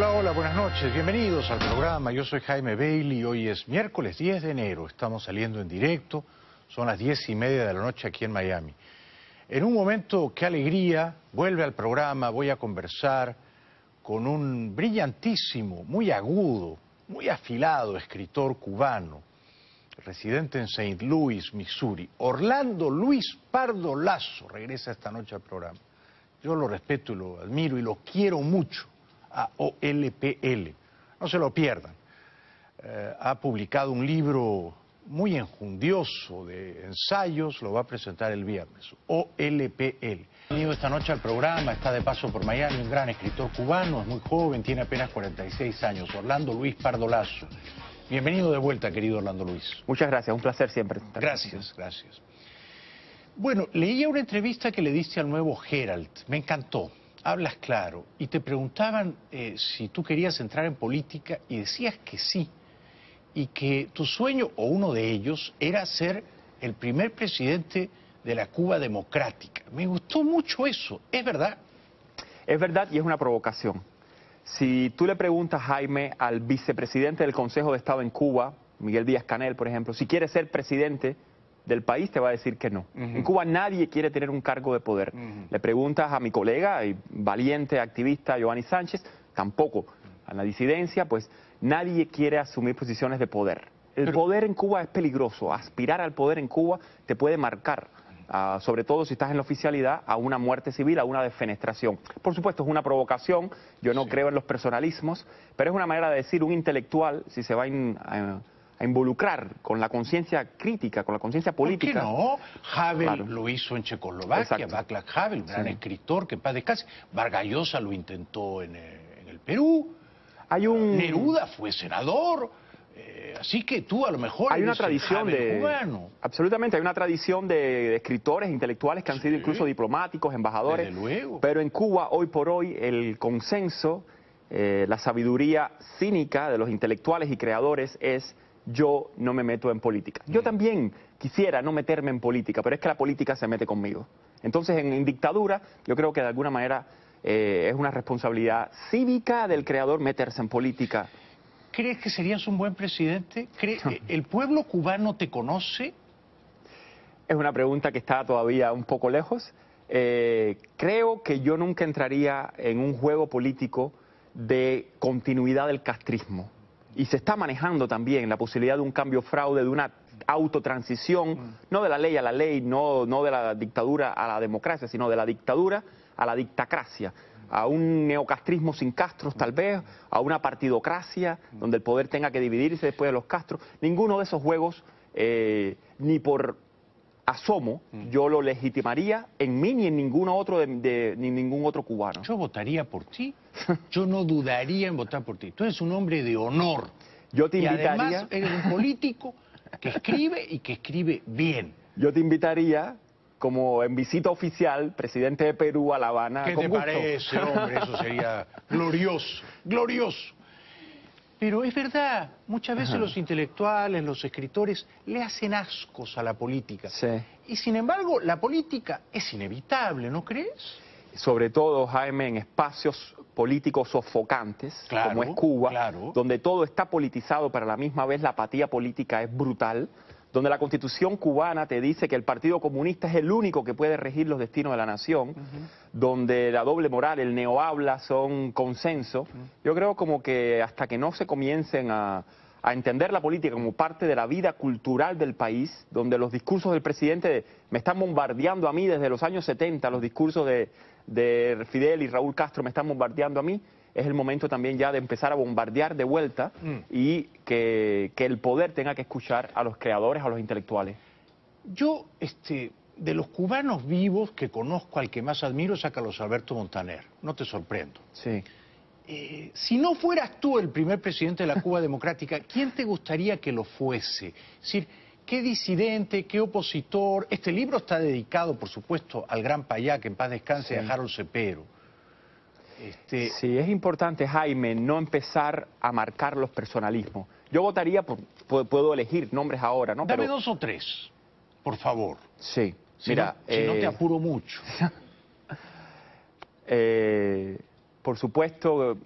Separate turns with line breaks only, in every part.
Hola, hola, buenas noches, bienvenidos al programa. Yo soy Jaime Bailey, hoy es miércoles 10 de enero, estamos saliendo en directo, son las 10:30 de la noche aquí en Miami. En un momento, qué alegría, vuelve al programa, voy a conversar con un brillantísimo, muy agudo, muy afilado escritor cubano, residente en St. Louis, Missouri, Orlando Luis Pardo Lazo, regresa esta noche al programa. Yo lo respeto y lo admiro y lo quiero mucho. A OLPL, no se lo pierdan. Ha publicado un libro muy enjundioso de ensayos, lo va a presentar el viernes, OLPL. Venido esta noche al programa, está de paso por Miami, un gran escritor cubano, es muy joven, tiene apenas 46 años, Orlando Luis Pardo Lazo. Bienvenido de vuelta, querido Orlando Luis.
Muchas gracias, un placer siempre.
Gracias, gracias. Bueno, leía una entrevista que le diste al Nuevo Herald, me encantó. Hablas claro, y te preguntaban si tú querías entrar en política y decías que sí, y que tu sueño, o uno de ellos, era ser el primer presidente de la Cuba democrática. Me gustó mucho eso, ¿es verdad?
Es verdad y es una provocación. Si tú le preguntas, Jaime, al vicepresidente del Consejo de Estado en Cuba, Miguel Díaz-Canel, por ejemplo, si quiere ser presidente del país, te va a decir que no. En Cuba nadie quiere tener un cargo de poder. Le preguntas a mi colega y valiente activista Giovanni Sánchez, tampoco. A la disidencia, pues nadie quiere asumir posiciones de poder. El poder en Cuba es peligroso. Aspirar al poder en Cuba te puede marcar, sobre todo si estás en la oficialidad, a una muerte civil, a una defenestración. Por supuesto, es una provocación. Yo no creo en los personalismos, pero es una manera de decir un intelectual, si se va a involucrar con la conciencia crítica, con la conciencia política.
¿Por qué no? Havel
Claro.
lo hizo en Checoslovaquia, Václav Havel, un gran escritor que en paz descanse. Vargas Llosa lo intentó en el Perú. Neruda fue senador. Así que tú a lo mejor
hay una
eres
tradición
el Havel
de
cubano.
Absolutamente, hay una tradición de escritores intelectuales que han sido incluso diplomáticos, embajadores.
Desde luego.
Pero en Cuba, hoy por hoy, el consenso, la sabiduría cínica de los intelectuales y creadores es: yo no me meto en política. Yo también quisiera no meterme en política, pero es que la política se mete conmigo. Entonces, en dictadura, yo creo que de alguna manera es una responsabilidad cívica del creador meterse en política.
¿Crees que serías un buen presidente? ¿El pueblo cubano te conoce?
Es una pregunta que está todavía un poco lejos. Creo que yo nunca entraría en un juego político de continuidad del castrismo. Y se está manejando también la posibilidad de un cambio fraude, de una autotransición, no de la ley a la ley, no de la dictadura a la democracia, sino de la dictadura a la dictacracia, a un neocastrismo sin castros tal vez, a una partidocracia donde el poder tenga que dividirse después de los castros. Ninguno de esos juegos, ni por asomo, yo lo legitimaría en mí ni en ningún otro ni ningún otro cubano.
Yo votaría por ti. Yo no dudaría en votar por ti. Tú eres un hombre de honor.
Yo te invitaría...
Y además eres un político que escribe y que escribe bien.
Yo te invitaría como en visita oficial, presidente de Perú a La Habana.
¿Qué te parece, hombre? Eso sería glorioso, glorioso. Pero es verdad, muchas veces los intelectuales, los escritores, le hacen ascos a la política.
Sí.
Y sin embargo, la política es inevitable, ¿no crees?
Sobre todo, Jaime, en espacios políticos sofocantes, como es Cuba, donde todo está politizado, pero a la misma vez la apatía política es brutal, donde la Constitución cubana te dice que el Partido Comunista es el único que puede regir los destinos de la nación, donde la doble moral, el neohabla son consenso. Yo creo como que hasta que no se comiencen a entender la política como parte de la vida cultural del país, donde los discursos del presidente me están bombardeando a mí desde los años 70, los discursos de Fidel y Raúl Castro me están bombardeando a mí, es el momento también ya de empezar a bombardear de vuelta y que el poder tenga que escuchar a los creadores, a los intelectuales.
Yo, de los cubanos vivos que conozco, al que más admiro es a Carlos Alberto Montaner, no te sorprendo.
Sí.
Si no fueras tú el primer presidente de la Cuba democrática, ¿quién te gustaría que lo fuese? Es decir, ¿qué disidente, qué opositor? Este libro está dedicado, por supuesto, al gran payá, que en paz descanse, a Harold Cepero.
Sí, es importante, Jaime, no empezar a marcar los personalismos. Yo votaría puedo elegir nombres ahora, ¿no?
Dame dos o tres, por favor.
Sí,
mira... Si no te apuro mucho.
Por supuesto,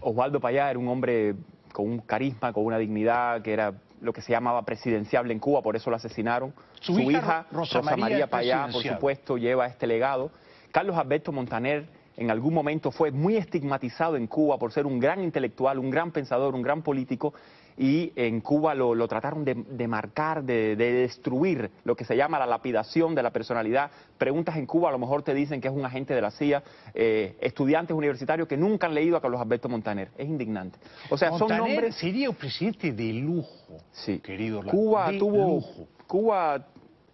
Osvaldo Payá era un hombre con un carisma, con una dignidad, que era lo que se llamaba presidenciable en Cuba, por eso lo asesinaron.
Su hija Rosa María
Payá, por supuesto, lleva este legado. Carlos Alberto Montaner en algún momento fue muy estigmatizado en Cuba por ser un gran intelectual, un gran pensador, un gran político, y en Cuba lo trataron de marcar, de destruir, lo que se llama la lapidación de la personalidad. Preguntas en Cuba, a lo mejor te dicen que es un agente de la CIA, estudiantes universitarios que nunca han leído a Carlos Alberto Montaner. Es indignante. O sea,
Montaner
son nombres...
sería un presidente de lujo,
sí.
querido Orlando.
Cuba
de
tuvo...
lujo.
Cuba,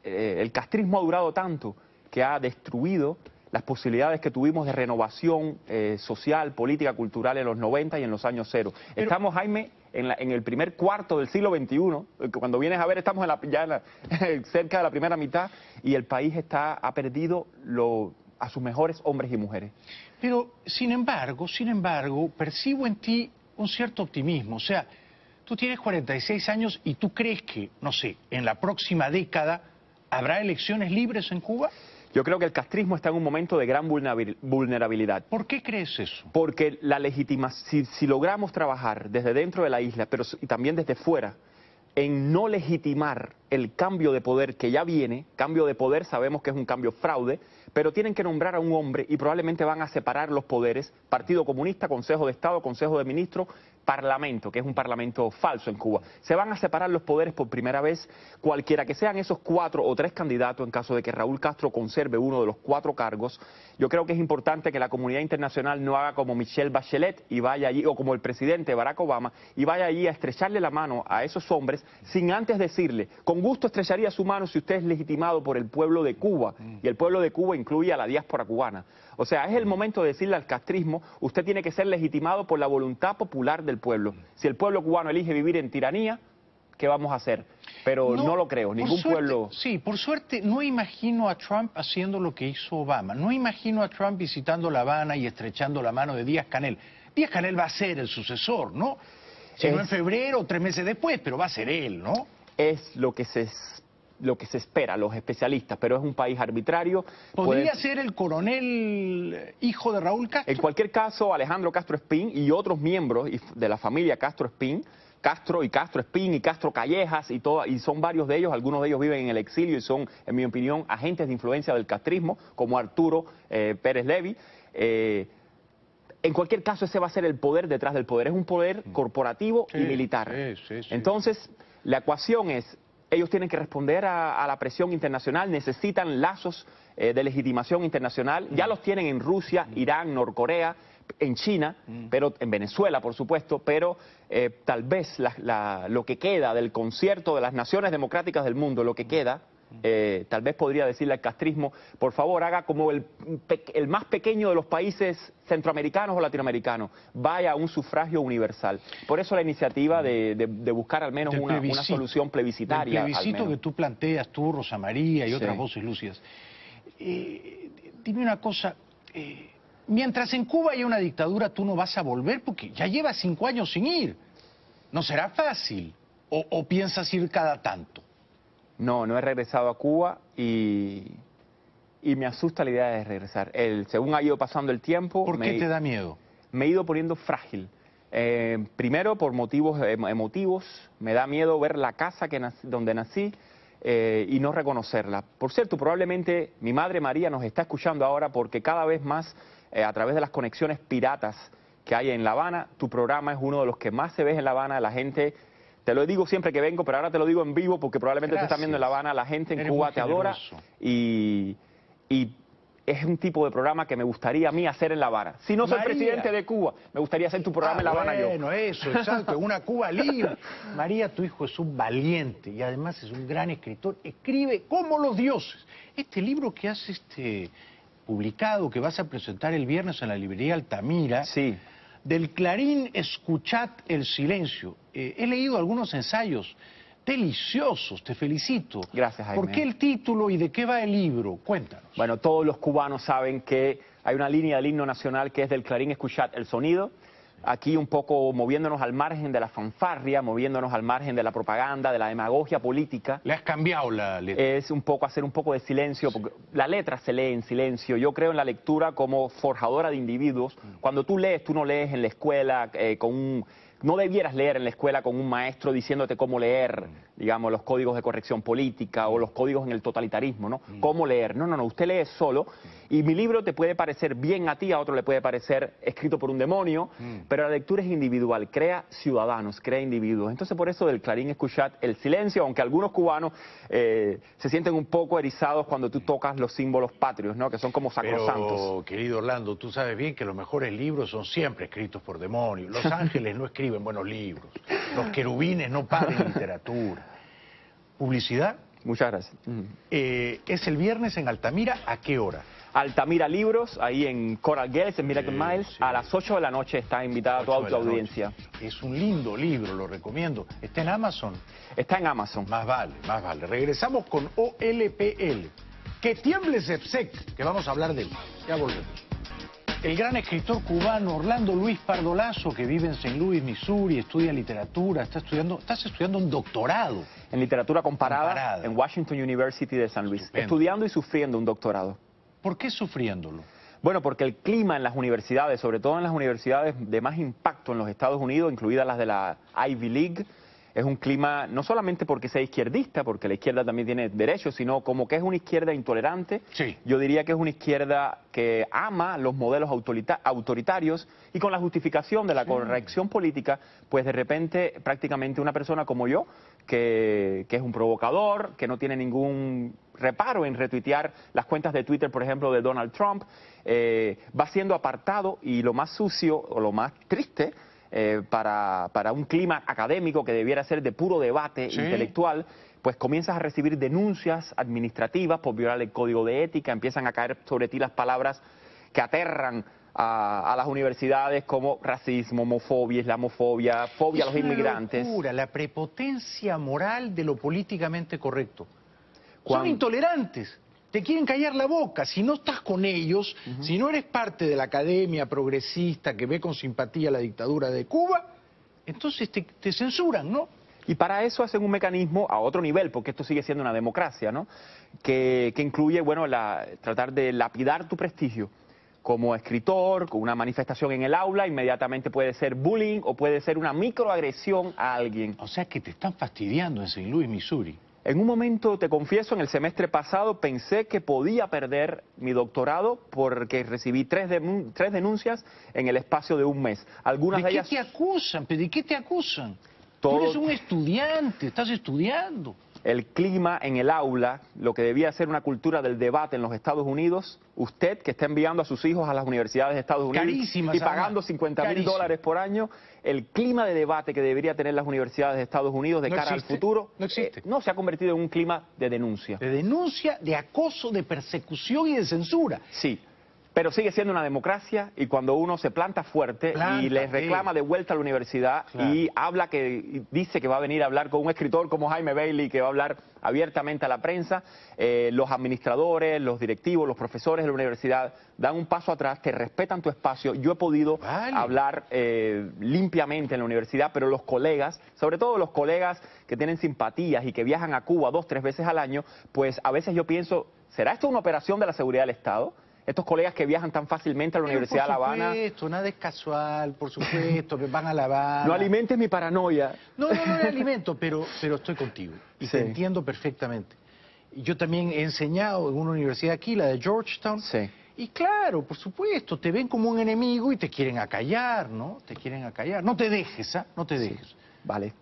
el castrismo ha durado tanto que ha destruido las posibilidades que tuvimos de renovación social, política, cultural en los 90 y en los años cero.
Pero,
estamos, Jaime, en el primer cuarto del siglo XXI. Cuando vienes a ver, estamos cerca de la primera mitad, y el país ha perdido a sus mejores hombres y mujeres.
Pero, sin embargo, percibo en ti un cierto optimismo. O sea, tú tienes 46 años y tú crees que, no sé, en la próxima década habrá elecciones libres en Cuba.
Yo creo que el castrismo está en un momento de gran vulnerabilidad.
¿Por qué crees eso?
Porque si logramos trabajar desde dentro de la isla, pero y también desde fuera, en no legitimar el cambio de poder que ya viene, cambio de poder sabemos que es un cambio fraude, pero tienen que nombrar a un hombre y probablemente van a separar los poderes, Partido Comunista, Consejo de Estado, Consejo de Ministros, Parlamento, que es un parlamento falso en Cuba. Se van a separar los poderes por primera vez, cualquiera que sean esos 4 o 3 candidatos, en caso de que Raúl Castro conserve uno de los 4 cargos. Yo creo que es importante que la comunidad internacional no haga como Michelle Bachelet y vaya allí, o como el presidente Barack Obama, y vaya allí a estrecharle la mano a esos hombres sin antes decirle, con gusto estrecharía su mano si usted es legitimado por el pueblo de Cuba, y el pueblo de Cuba incluye a la diáspora cubana. O sea, es el momento de decirle al castrismo, usted tiene que ser legitimado por la voluntad popular del pueblo. Si el pueblo cubano elige vivir en tiranía, ¿qué vamos a hacer? Pero no lo creo, ningún pueblo...
Sí, por suerte no imagino a Trump haciendo lo que hizo Obama. No imagino a Trump visitando La Habana y estrechando la mano de Díaz-Canel. Díaz-Canel va a ser el sucesor, ¿no? Si no en febrero o 3 meses después, pero va a ser él, ¿no?
Es lo que se espera, los especialistas, pero es un país arbitrario.
¿Podría ser el coronel hijo de Raúl Castro?
En cualquier caso, Alejandro Castro Espín y otros miembros de la familia Castro Espín, Castro Espín y Castro Callejas y son varios de ellos, algunos de ellos viven en el exilio y son, en mi opinión, agentes de influencia del castrismo, como Arturo Pérez Levy. En cualquier caso, ese va a ser el poder detrás del poder, es un poder corporativo y militar.
Sí.
Entonces, la ecuación es, ellos tienen que responder a la presión internacional, necesitan lazos de legitimación internacional, ya los tienen en Rusia, Irán, Norcorea, en China, pero en Venezuela, por supuesto, pero tal vez lo que queda del concierto de las naciones democráticas del mundo, lo que queda, tal vez podría decirle al castrismo, por favor, haga como el más pequeño de los países centroamericanos o latinoamericanos, vaya a un sufragio universal. Por eso la iniciativa de buscar al menos una solución plebiscitaria.
El plebiscito que tú planteas, tú, Rosa María y otras voces lúcidas. Dime una cosa, mientras en Cuba haya una dictadura, tú no vas a volver porque ya llevas 5 años sin ir. ¿No será fácil? ¿O piensas ir cada tanto?
No he regresado a Cuba y me asusta la idea de regresar. Según ha ido pasando el tiempo...
¿Por qué te da miedo?
Me he ido poniendo frágil. Primero, por motivos emotivos. Me da miedo ver la casa donde nací y no reconocerla. Por cierto, probablemente mi madre María nos está escuchando ahora porque cada vez más, a través de las conexiones piratas que hay en La Habana, tu programa es uno de los que más se ve en La Habana. La gente... Te lo digo siempre que vengo, pero ahora te lo digo en vivo porque probablemente te están viendo en La Habana. La gente en Cuba te adora y es un tipo de programa que me gustaría a mí hacer en La Habana. Si no soy presidente de Cuba, me gustaría hacer tu programa en La Habana yo.
Bueno, eso, exacto, en una Cuba libre. María, tu hijo es un valiente y además es un gran escritor. Escribe como los dioses. Este libro que has publicado, que vas a presentar el viernes en la librería Altamira...
Sí.
Del Clarín, escuchad el silencio. He leído algunos ensayos deliciosos, te felicito.
Gracias, Jaime.
¿Por qué el título y de qué va el libro? Cuéntanos.
Bueno, todos los cubanos saben que hay una línea del himno nacional que es del Clarín, escuchad el sonido. aquí un poco moviéndonos al margen de la fanfarria, moviéndonos al margen de la propaganda, de la demagogia política.
¿Le has cambiado la letra?
Es un poco hacer un poco de silencio, porque la letra se lee en silencio. Yo creo en la lectura como forjadora de individuos. Cuando tú lees, tú no lees en la escuela no debieras leer en la escuela con un maestro diciéndote cómo leer, digamos, los códigos de corrección política o los códigos en el totalitarismo, ¿no? Cómo leer. No, usted lee solo y mi libro te puede parecer bien a ti, a otro le puede parecer escrito por un demonio, pero la lectura es individual, crea ciudadanos, crea individuos. Entonces por eso del Clarín escuchad el silencio, aunque algunos cubanos se sienten un poco erizados cuando tú tocas los símbolos patrios, ¿no? Que son como sacrosantos.
Pero, querido Orlando, tú sabes bien que los mejores libros son siempre escritos por demonios. Los ángeles no escriben buenos libros. Los querubines no paren literatura. ¿Publicidad?
Muchas gracias.
¿Es el viernes en Altamira? ¿A qué hora?
Altamira Libros, ahí en Coral Gables, en Miracle Miles,
sí.
a las 8 de la noche está invitada toda tu audiencia.
Es un lindo libro, lo recomiendo. ¿Está en Amazon?
Está en Amazon.
Más vale, más vale. Regresamos con OLPL. Que tiemble Zepsec, que vamos a hablar de él. Ya volvemos. El gran escritor cubano Orlando Luis Pardo Lazo, que vive en St. Louis, Missouri, estudia literatura, estás estudiando un doctorado.
En literatura comparada en Washington University de San Luis.
Estupendo.
Estudiando y sufriendo un doctorado.
¿Por qué sufriéndolo?
Bueno, porque el clima en las universidades, sobre todo en las universidades de más impacto en los Estados Unidos, incluidas las de la Ivy League, es un clima no solamente porque sea izquierdista, porque la izquierda también tiene derechos, sino como que es una izquierda intolerante.
Sí.
Yo diría que es una izquierda que ama los modelos autoritarios y con la justificación de la corrección política, pues de repente prácticamente una persona como yo, que es un provocador, que no tiene ningún reparo en retuitear las cuentas de Twitter, por ejemplo, de Donald Trump, va siendo apartado y lo más sucio o lo más triste para un clima académico que debiera ser de puro debate intelectual, pues comienzas a recibir denuncias administrativas por violar el código de ética, empiezan a caer sobre ti las palabras que aterran a las universidades como racismo, homofobia, islamofobia, fobia a los inmigrantes.
Es una locura, la prepotencia moral de lo políticamente correcto. Son intolerantes. Te quieren callar la boca. Si no estás con ellos, si no eres parte de la academia progresista que ve con simpatía la dictadura de Cuba, entonces te censuran, ¿no?
Y para eso hacen un mecanismo a otro nivel, porque esto sigue siendo una democracia, ¿no? Que incluye, bueno, tratar de lapidar tu prestigio. Como escritor, con una manifestación en el aula, inmediatamente puede ser bullying o puede ser una microagresión a alguien.
O sea que te están fastidiando en St. Louis, Missouri.
En un momento, te confieso, en el semestre pasado pensé que podía perder mi doctorado porque recibí tres denuncias en el espacio de un mes. Algunas
¿De
de ellas...
qué te acusan? ¿De qué te acusan?
Todo...
Tú eres un estudiante, estás estudiando.
El clima en el aula, lo que debía ser una cultura del debate en los Estados Unidos, usted que está enviando a sus hijos a las universidades de Estados Unidos
Carísimas,
y pagando $50,000 por año, el clima de debate que debería tener las universidades de Estados Unidos de cara al futuro, no se ha convertido en un clima de denuncia.
De denuncia, de acoso, de persecución y de censura.
Sí. Pero sigue siendo una democracia y cuando uno se planta fuerte y les reclama de vuelta a la universidad y dice que va a venir a hablar con un escritor como Jaime Bailey, que va a hablar abiertamente a la prensa, los administradores, los directivos, los profesores de la universidad dan un paso atrás, te respetan tu espacio. Yo he podido hablar limpiamente en la universidad, pero los colegas, sobre todo los colegas que tienen simpatías y que viajan a Cuba 2 o 3 veces al año, pues a veces yo pienso, ¿será esto una operación de la seguridad del Estado? Estos colegas que viajan tan fácilmente a la Universidad de La Habana.
Por supuesto, nada es casual, por supuesto, que van a La Habana.
No alimentes mi paranoia.
No alimento, pero estoy contigo y te entiendo perfectamente. Yo también he enseñado en una universidad aquí, la de Georgetown.
Sí.
Y claro, por supuesto, te ven como un enemigo y te quieren acallar, ¿no? Te quieren acallar. No te dejes, ¿ah? No te dejes.
Sí. Vale.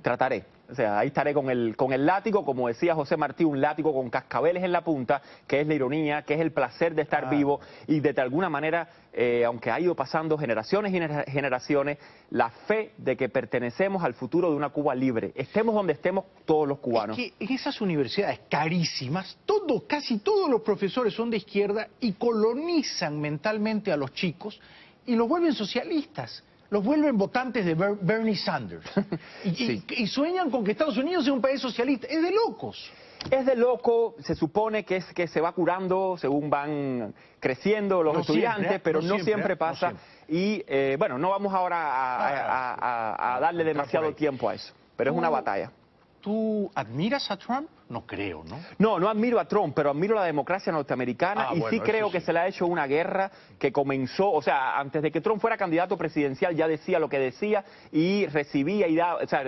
Trataré. O sea, ahí estaré con el látigo, como decía José Martí, un látigo con cascabeles en la punta, que es la ironía, que es el placer de estar vivo y de alguna manera, aunque ha ido pasando generaciones y generaciones, la fe de que pertenecemos al futuro de una Cuba libre. Estemos donde estemos todos los cubanos.
Es que en esas universidades carísimas, casi todos los profesores son de izquierda y colonizan mentalmente a los chicos y los vuelven socialistas. Los vuelven votantes de Bernie Sanders. Y sueñan con que Estados Unidos sea un país socialista. Es de locos.
Es de loco, se supone que es que se va curando según van creciendo los estudiantes, pero no siempre pasa.
No siempre.
Y bueno, no vamos ahora a darle demasiado tiempo a eso, pero es una batalla.
¿Tú admiras a Trump? No creo, ¿no?
No admiro a Trump, pero admiro la democracia norteamericana y
bueno,
sí creo que se le ha hecho una guerra que comenzó, o sea, antes de que Trump fuera candidato presidencial ya decía lo que decía y recibía y daba, o sea,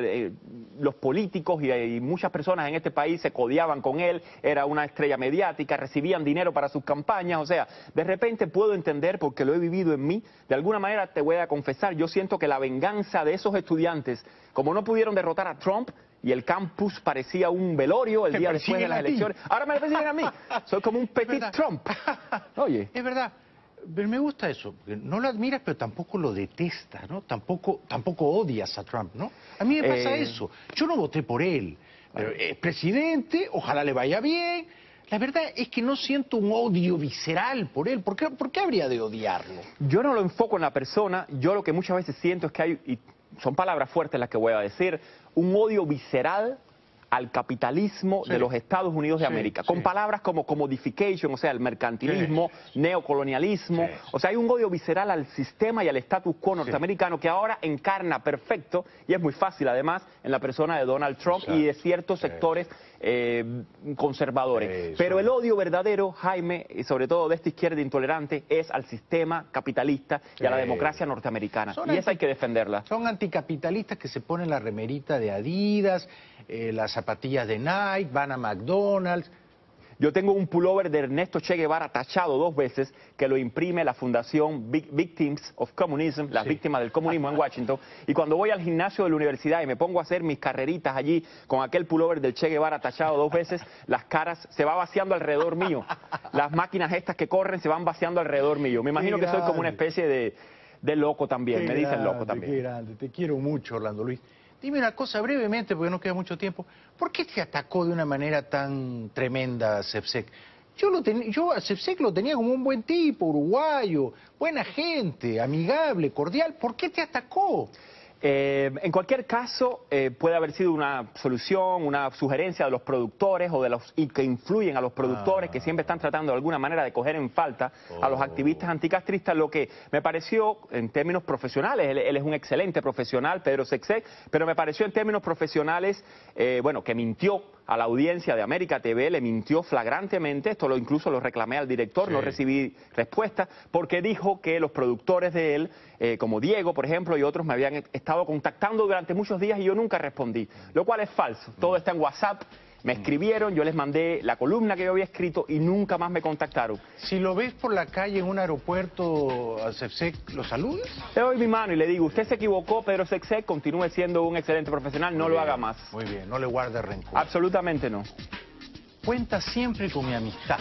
los políticos y muchas personas en este país se codeaban con él, era una estrella mediática, recibían dinero para sus campañas, o sea, de repente puedo entender porque lo he vivido en mí, de alguna manera te voy a confesar, yo siento que la venganza de esos estudiantes, como no pudieron derrotar a Trump, y el campus parecía un velorio el día después de las elecciones. Ahora me persiguen a mí. Soy como un petit Trump. Oye.
Es verdad. Pero me gusta eso. No lo admiras, pero tampoco lo detestas, ¿no? Tampoco odias a Trump, ¿no? A mí me pasa eso. Yo no voté por él. Pero es presidente, ojalá le vaya bien. La verdad es que no siento un odio visceral por él. ¿Por qué habría de odiarlo?
Yo no lo enfoco en la persona. Yo lo que muchas veces siento es que hay, y son palabras fuertes las que voy a decir, un odio visceral al capitalismo de los Estados Unidos de América, con palabras como commodification, o sea, el mercantilismo, neocolonialismo, o sea, hay un odio visceral al sistema y al status quo norteamericano que ahora encarna perfecto, y es muy fácil además, en la persona de Donald Trump y de ciertos sectores conservadores. Pero el odio verdadero, Jaime, y sobre todo de esta izquierda intolerante, es al sistema capitalista y a la democracia norteamericana, y esa hay que defenderla.
Son anticapitalistas que se ponen la remerita de Adidas, las zapatillas de Nike, van a McDonald's.
Yo tengo un pullover de Ernesto Che Guevara tachado 2 veces que lo imprime la Fundación Victims of Communism, las víctimas del comunismo en Washington. Y cuando voy al gimnasio de la universidad y me pongo a hacer mis carreritas allí con aquel pullover del Che Guevara tachado 2 veces, las caras se va vaciando alrededor mío. Las máquinas estas que corren se van vaciando alrededor mío. Me imagino que soy como una especie de loco también, me dicen loco también.
Qué grande, te quiero mucho, Orlando Luis. Dime una cosa brevemente, porque no queda mucho tiempo. ¿Por qué te atacó de una manera tan tremenda a Sepsek? Yo a Sepsek lo tenía como un buen tipo, uruguayo, buena gente, amigable, cordial. ¿Por qué te atacó?
En cualquier caso, puede haber sido una solución, una sugerencia de los productores o de los que influyen a los productores que siempre están tratando de alguna manera de coger en falta a los activistas anticastristas, lo que me pareció en términos profesionales, él es un excelente profesional, Pedro Sepsek, pero me pareció en términos profesionales, bueno, que mintió a la audiencia de América TV, le mintió flagrantemente, esto incluso lo reclamé al director, no recibí respuesta, porque dijo que los productores de él, como Diego, por ejemplo, y otros me habían estado contactando durante muchos días y yo nunca respondí, lo cual es falso, todo está en WhatsApp, me escribieron, yo les mandé la columna que yo había escrito y nunca más me contactaron.
Si lo ves por la calle en un aeropuerto a Sepsek, ¿lo saludas?
Le doy mi mano y le digo, usted se equivocó, Pedro Sepsek, continúe siendo un excelente profesional, no lo haga más.
Muy bien, no le guarde rencor.
Absolutamente no.
Cuenta siempre con mi amistad.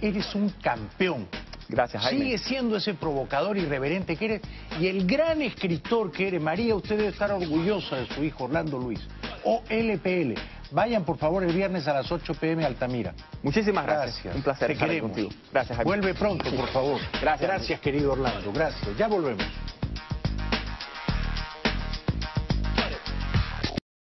Eres un campeón.
Gracias, Jaime.
Sigue siendo ese provocador irreverente que eres y el gran escritor que eres. María, usted debe estar orgullosa de su hijo Orlando Luis. OLPL. Vayan, por favor, el viernes a las 8 p.m. a Altamira.
Muchísimas gracias. Un placer estar contigo. Gracias, Jaime.
Vuelve pronto, por favor.
Gracias.
Gracias, querido Orlando. Gracias. Ya volvemos.